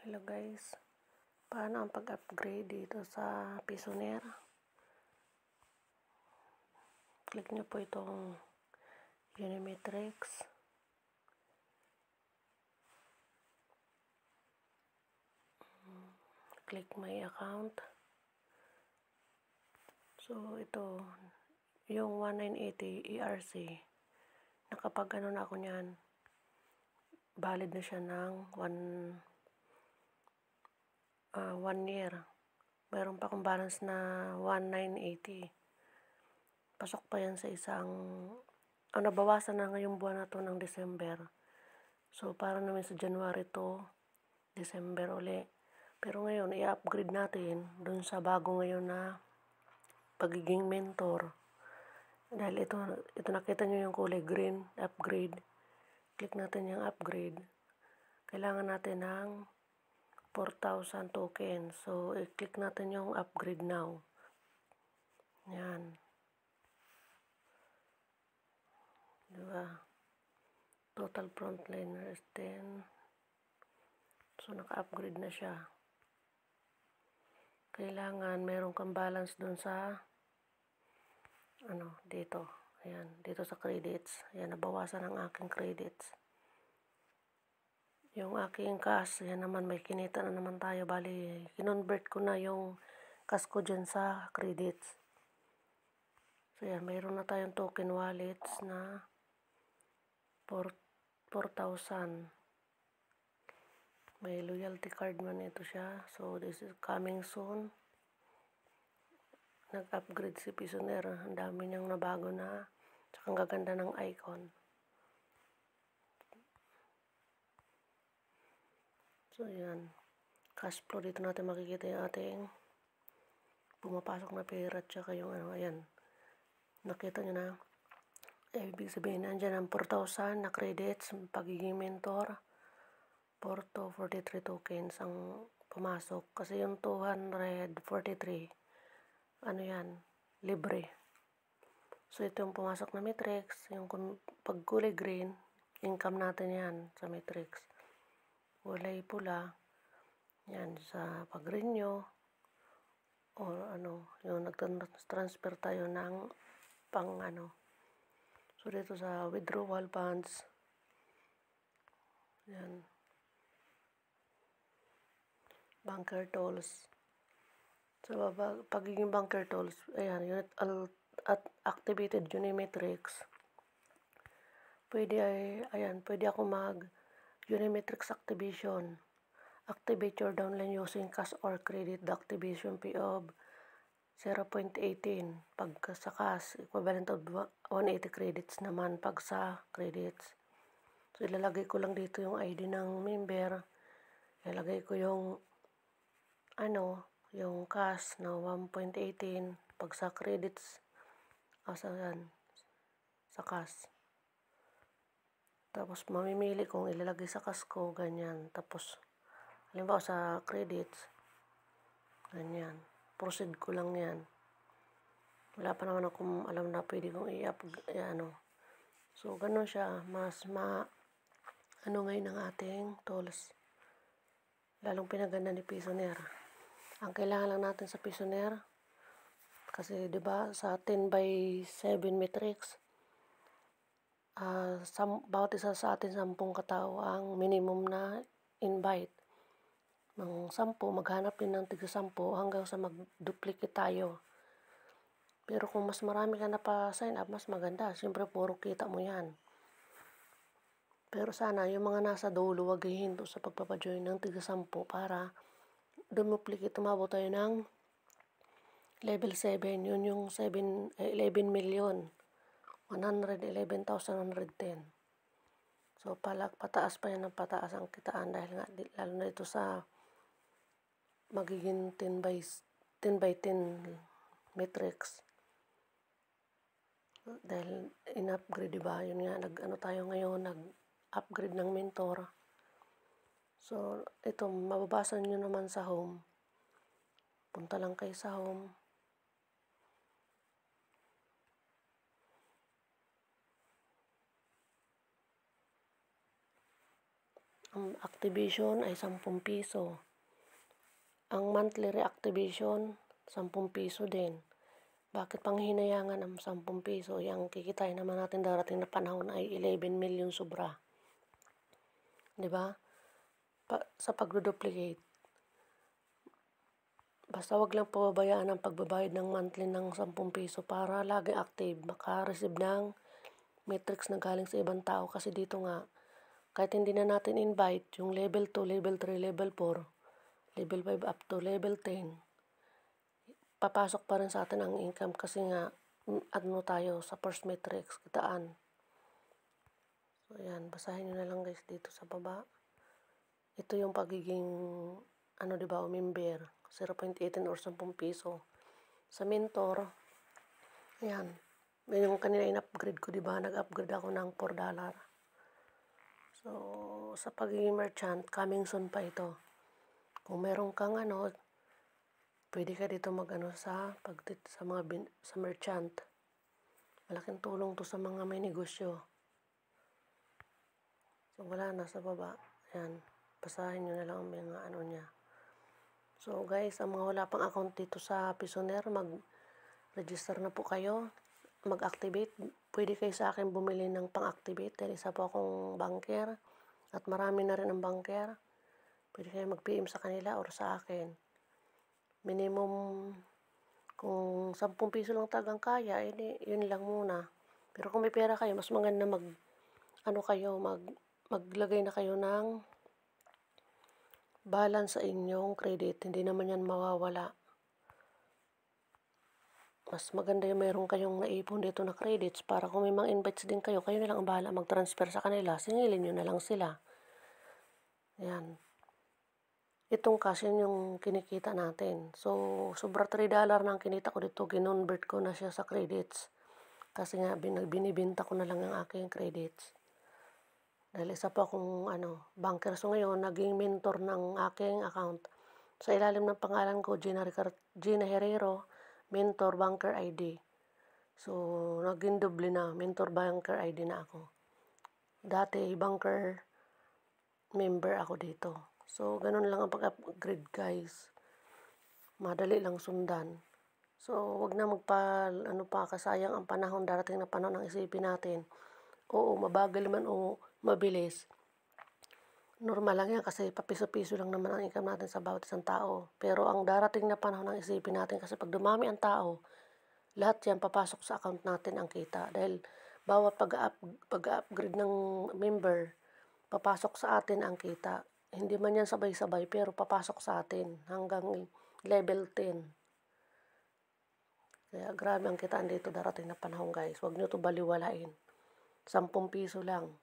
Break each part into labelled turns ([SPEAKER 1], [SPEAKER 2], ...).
[SPEAKER 1] Hello guys, paano ang pag-upgrade dito sa Pisoner? Click nyo po itong Unimetrix. Click my account. So ito, yung 1980 ERC, nakapag ano na ako nyan, valid na siya ng 1 year. Meron pa akong balance na 1980. Pasok pa yan sa isang, nabawasan na ngayong buwan na to ng December. So, para naman sa January to December uli. Pero ngayon, i-upgrade natin dun sa bago ngayon na pagiging mentor. Dahil ito nakita nyo yung kulay green, upgrade. Click natin yung upgrade. Kailangan natin ng 4,000 tokens. So, i-click natin yung upgrade now. Yan. Diba? Total frontliner is 10. So, naka-upgrade na siya. Kailangan meron kang balance dun sa dito. Ayan, dito sa credits. Ayan, nabawasan ang aking credits. Yung aking cash, yan naman, may kinita na naman tayo. Bali, kinonvert ko na yung cash ko dyan sa credits. So, yan, mayroon na tayong token wallets na 4,000. May loyalty card man ito siya. So, this is coming soon. Nag-upgrade si Pisoner. Ang dami niyang nabago na. Tsaka ang gaganda ng icon. So, yan. Cash flow. Dito natin makikita yung ating pumapasok na pera. Tsaka yung ayan. Nakita nyo na. Ibig sabihin, nandyan ang 4,000 na credits. Pagiging mentor. 4 to 43 tokens ang pumasok. Kasi yung 243, yan, libre. So, ito yung pumasok na matrix. Yung pag kulay green, income natin yan sa matrix. Kulay pula, yan, sa pag-renew, or yung nag-transfer tayo ng pang So, dito sa withdrawal funds, yan, banker tolls. So, pagiging banker tolls, ayan, unit activated Unimetrix. Pwede ako Unimetrix activation. Activate your downline using cash or credit. The activation fee of 0.18 pag sa cash, equivalent of 180 credits naman pag sa credits. So, ilalagay ko lang dito yung ID ng member. Ilalagay ko yung yung cash na 1.18 pag sa credits. Sa cash. Tapos, mamimili kung ilalagay sa cash ko, ganyan. Tapos, halimbawa sa credits, ganyan. Proceed ko lang yan. Wala pa naman akong alam na pwede kong i-up, So, ganun siya. Mas ngayon ang ating tools. Lalong pinaganda ni Pisoner. Ang kailangan lang natin sa Pisoner, kasi 'di ba sa 10 by 7 matrix, bawat isa sa atin 10 katao ang minimum na invite. Ng 10, maghanap din ng tiga 10 hanggang sa mag-duplicate tayo. Pero kung mas marami ka na pa sign up, mas maganda. Siyempre, puro kita mo yan. Pero sana, yung mga nasa dulo, wag hihinto sa pagpapajoin ng tiga 10 para duplicate, tumabot tayo ng level 7. Yun yung 11 million. 111,110. So, pataas pa yan ng pataas ang kitaan dahil nga, lalo na ito sa magiging 10 by 10 matrix. Dahil in-upgrade, diba? Yun nga, tayo ngayon, nag-upgrade ng mentor. So, ito, mababasa nyo naman sa home. Punta lang kayo sa home. Ang activation ay 10 piso. Ang monthly reactivation, 10 piso din. Bakit panghinayangan ang 10 piso? Yang kikitain naman natin darating na panahon ay 11 million sobra. 'Di ba? Sa pagdo-duplicate. Basta wag lang pababayaan ang pagbabayad ng monthly ng 10 piso para laging active, maka-receive ng metrics na galing sa ibang tao. Kasi dito nga, kahit hindi na natin invite, yung level 2, level 3, level 4, level 5 up to level 10, papasok pa rin sa atin ang income kasi nga, ano tayo sa first metrics, kitaan. So, ayan, basahin nyo na lang guys dito sa baba. Ito yung pagiging, diba, member, 0.18 or 10 piso. Sa mentor, ayan, yung kanina in-upgrade ko, diba, nag-upgrade ako ng $4. So, sa pagiging merchant, coming soon pa ito. Kung meron kang pwede ka dito sa sa merchant. Malaking tulong to sa mga may negosyo. So, wala na sa baba. Ayan, basahin nyo na lang ang mga niya. So, guys, ang mga wala pang account dito sa Pisoner, mag-register na po kayo. Mag-activate. Pwede kayo sa akin bumili ng pang-activate dahil isa po akong banker at marami na rin ang banker. Pwede kayo mag-PM sa kanila or sa akin. Minimum, kung 10 piso lang tagang kaya, yun lang muna. Pero kung may pera kayo, mas maganda maglagay na kayo ng balance sa inyong credit. Hindi naman yan mawawala. Mas maganda yung meron kayong naipon dito na credits para kung may mga invites din kayo, kayo na lang ang bahala mag-transfer sa kanila. Singilin nyo na lang sila. Ayan. Itong cash yung kinikita natin. So, sobra $3 na ang kinita ko dito. Ginonvert ko na siya sa credits. Kasi nga, binibinta ko na lang ang aking credits. Dahil isa po akong banker. So, ngayon, naging mentor ng aking account. Sa ilalim ng pangalan ko, Gina Herrero, Mentor Banker ID. So, naging doble na. Mentor Banker ID na ako. Dati, banker member ako dito. So, ganun lang ang pag-upgrade guys. Madali lang sundan. So, wag na kasayang ang panahon, darating na panahon ang isipin natin. Oo, mabagal man o mabilis. Normal lang yan kasi papiso-piso lang naman ang income natin sa bawat isang tao. Pero ang darating na panahon ang isipin natin kasi pag dumami ang tao, lahat yan papasok sa account natin ang kita. Dahil bawat pag-upgrade ng member, papasok sa atin ang kita. Hindi man yan sabay-sabay pero papasok sa atin hanggang level 10. Kaya grabe ang kitaan dito darating na panahon guys. Huwag nyo to baliwalain. 10 piso lang.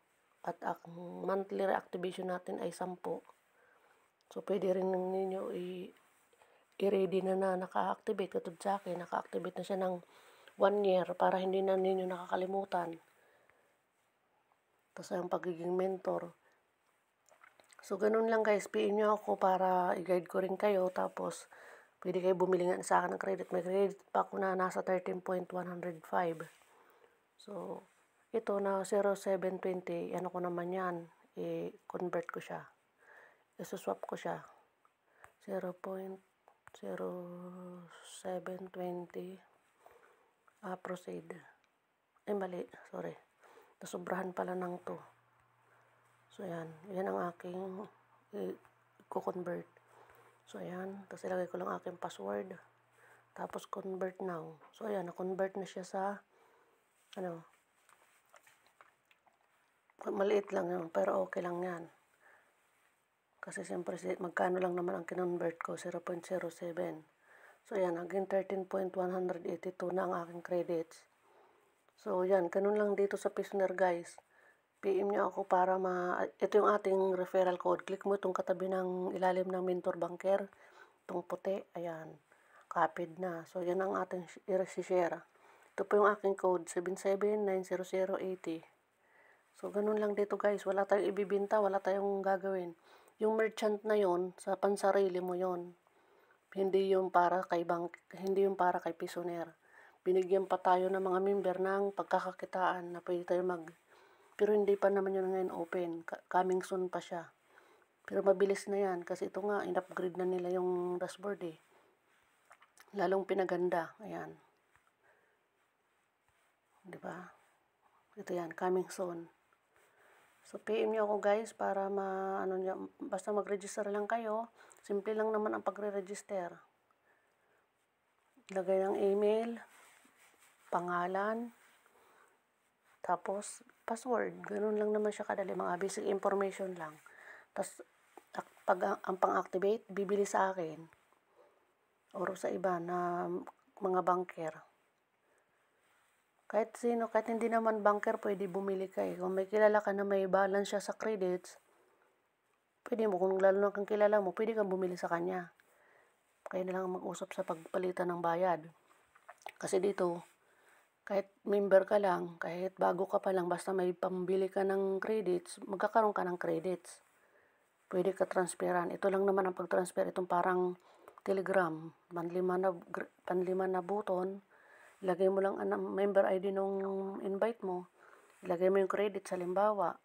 [SPEAKER 1] At ang monthly reactivation natin ay 10. So, pwede rin ninyo i-ready na naka-activate. Katulad sa akin, naka-activate na siya ng 1 year para hindi na ninyo nakakalimutan. Tapos ang pagiging mentor. So, ganun lang guys. PM nyo ako para i-guide ko rin kayo. Tapos, pwede kayo bumili nga sa akin ng credit. May credit pa ako na nasa 13.105. So, ito na 0.720, ko naman yan. I-convert ko siya. I-swap ko siya. 0.0720. Proceed. Mali. Sorry. Nasubrahan pala ng 2. So, yan. Yan ang aking i-convert. So, ayan. Tapos ilagay ko lang aking password. Tapos, convert now. So, ayan. Na-convert na siya sa, maliit lang yun. Pero okay lang yan. Kasi siyempre, magkano lang naman ang kinonvert ko? 0.07. So, ayan. Naging 13.182 na ang aking credits. So, yan. Ganun lang dito sa Pisoner, guys. PM nyo ako para ito yung ating referral code. Click mo itong katabi ng ilalim ng Mentor Banker. Itong puti. Ayan. Copied na. So, yan ang ating i-share. Ito po yung aking code. 7790080. So, ganun lang dito guys. Wala tayong ibibinta. Wala tayong gagawin. Yung merchant na yon sa pansarili mo yon. Hindi yung para kay Pisoner. Binigyan pa tayo ng mga member ng pagkakakitaan na pwede tayo pero hindi pa naman yun ngayon open. Coming soon pa siya. Pero mabilis na yan kasi ito nga, in-upgrade na nila yung dashboard eh. Lalong pinaganda. Ayan. Diba? Ito yan, coming soon. So, PM nyo ako guys para basta mag-register lang kayo. Simple lang naman ang pagre-register. Lagay ng email, pangalan, tapos password. Ganun lang naman siya kadali. Mga basic information lang. Tapos, pag ang pang-activate, bibili sa akin. Or sa iba na mga banker. Kahit sino, kahit hindi naman banker, pwede bumili ka eh. Kung may kilala ka na may balance siya sa credits, pwede mo, kung lalo na kang kilala mo, pwede kang bumili sa kanya. Kaya na lang mag-usap sa pagpalitan ng bayad. Kasi dito, kahit member ka lang, kahit bago ka pa lang, basta may pambili ka ng credits, magkakaroon ka ng credits. Pwede ka transferan. Ito lang naman ang pag-transfer. Itong parang Telegram, panlima na button. Ilagay mo lang ang member ID nung invite mo. Ilagay mo yung credit. Halimbawa,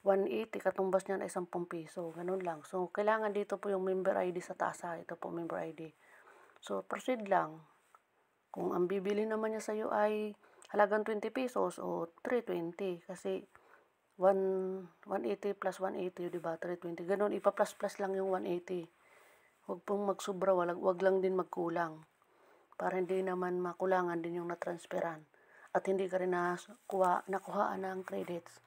[SPEAKER 1] 180, katumbas niya na 10 piso. Ganun lang. So, kailangan dito po yung member ID sa taas. Ito po, member ID. So, proceed lang. Kung ang bibili naman niya sa iyo ay halagang 20 pesos o 320. Kasi 180 plus 180, diba? 320. Ganun, ipa-plus-plus lang yung 180. Huwag pong magsobra, wag lang din magkulang. Para hindi naman makulangan din yung natransferan. At hindi ka rin nakuhaan ng credits.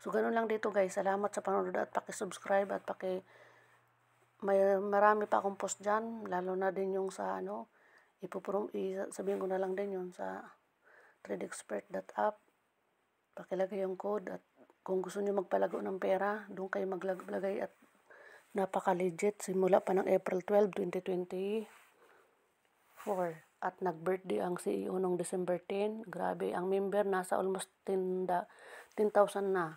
[SPEAKER 1] So, ganun lang dito guys. Salamat sa panonood at paki-subscribe at marami pa akong post dyan. Lalo na din yung sa sabihin ko na lang din yun sa tradeexpert.app. Pakilagay yung code at kung gusto niyo magpalago ng pera, doon kayo maglagay at napaka-legit. Simula pa ng April 12, 2024. At nag-birthday ang CEO noong December 10. Grabe, ang member nasa almost 10,000 na.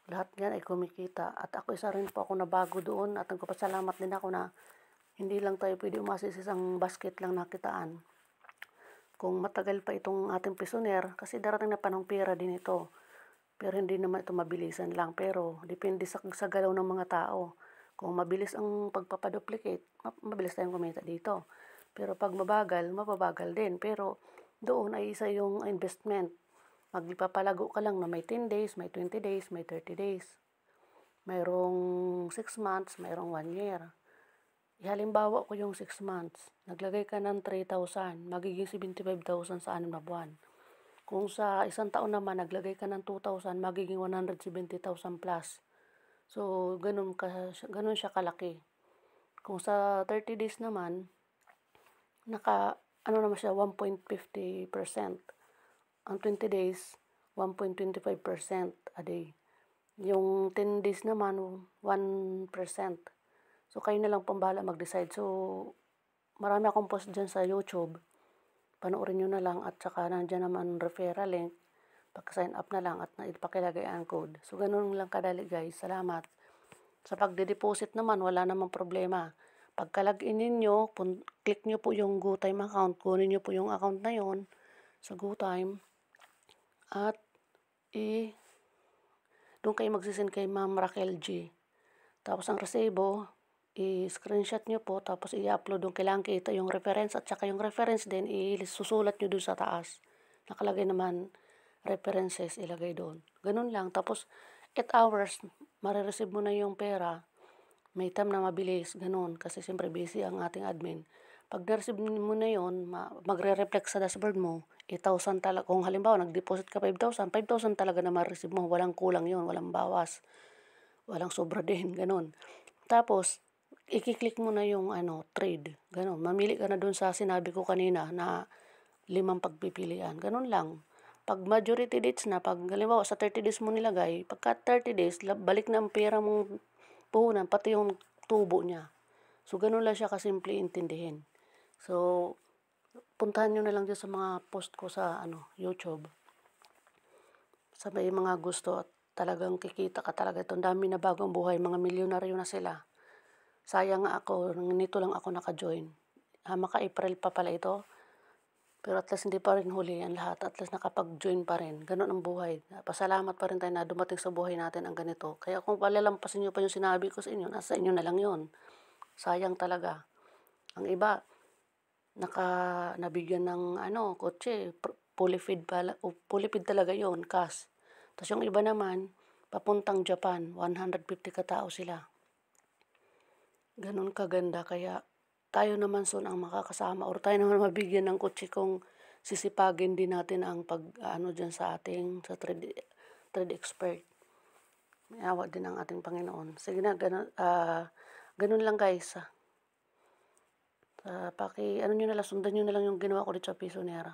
[SPEAKER 1] Lahat yan ay kumikita. At ako isa rin po ako na bago doon. At nagpapasalamat din ako na hindi lang tayo pwede umasis isang basket lang nakitaan. Kung matagal pa itong ating prisoner, kasi darating na panong pera din ito. Pero hindi naman ito mabilisan lang. Pero depende sa galaw ng mga tao. Kung mabilis ang pagpapaduplicate, mabilis tayong kumita dito. Pero pag mababagal din. Pero doon ay isa yung investment. Magpapalago ka lang na may 10 days, may 20 days, may 30 days. Mayroong 6 months, mayroong 1 year. Halimbawa ko yung 6 months. Naglagay ka ng 3,000, magiging 75,000 sa 6 na buwan. Kung sa isang taon naman, naglagay ka ng 2,000, magiging 170,000 plus. So, ganun siya kalaki. Kung sa 30 days naman, naman siya 1.50%. Ang 20 days, 1.25% a day. Yung 10 days naman, 1%. So, kayo na lang pambala mag-decide. So, marami akong post dyan sa YouTube. Panoorin nyo na lang at saka nandiyan naman referral link. Pag-sign up na lang at ipakilagay ang code. So, ganun lang kadali guys. Salamat. Sa pagde-deposit naman, wala namang problema. Pagka-login ninyo, click nyo po yung GoTime account. Kunin nyo po yung account na yon sa GoTime. At doon kayo magsisend kay Ma'am Raquel G. Tapos ang resibo, i-screenshot nyo po. Tapos i-upload doon. Kailangan kita yung reference. At saka yung reference din, isusulat nyo doon sa taas. Nakalagay naman references, ilagay doon. Ganun lang. Tapos 8 hours, marireceive mo na yung pera. May time na mabilis, ganun. Kasi siyempre busy ang ating admin. Pag na-receive mo na yun, magre-reflect sa dashboard mo, 8,000 talaga. Kung halimbawa, nag-deposit ka 5,000, 5,000 talaga na ma-receive mo. Walang kulang yun, walang bawas. Walang sobra din, ganun. Tapos, i-click mo na yung trade. Ganun. Mamili ka na dun sa sinabi ko kanina na 5 pagpipilian. Ganun lang. Pag majority dates na, pag halimbawa sa 30 days mo nilagay, pagka 30 days, balik na ang pera mong puhunan, pati yung tubo niya. So, ganun lang siya kasimple intindihin. So, puntahan nyo na lang dyan sa mga post ko sa YouTube. Sa may mga gusto at talagang kikita ka talaga. Itong dami na bagong buhay, mga milyonaryo na sila. Sayang nga ako, nito lang ako naka-join. Maka-April pa pala ito. Pero at least hindi pa rin huli ang lahat, at least nakapag-join pa rin, gano'n ang buhay. Pasalamat pa rin tayo na dumating sa buhay natin ang ganito. Kaya kung palalampasin niyo pa yung sinabi ko sa inyo, nasa inyo na lang 'yun. Sayang talaga. Ang iba nabigyan ng kotse, fully paid pala o fully paid talaga 'yun, cash. Ta's yung iba naman papuntang Japan, 150 katao sila. Gano'n kaganda, kaya tayo naman soon ang makakasama or tayo naman mabigyan ng kotse kung sisipagin din natin ang pag-aano diyan sa trade expert. May awa din ang ating Panginoon. Sige na, gano'n lang guys. Paki-ano niyo na lang, sundan niyo na lang yung ginawa ko dito sa Pisonera.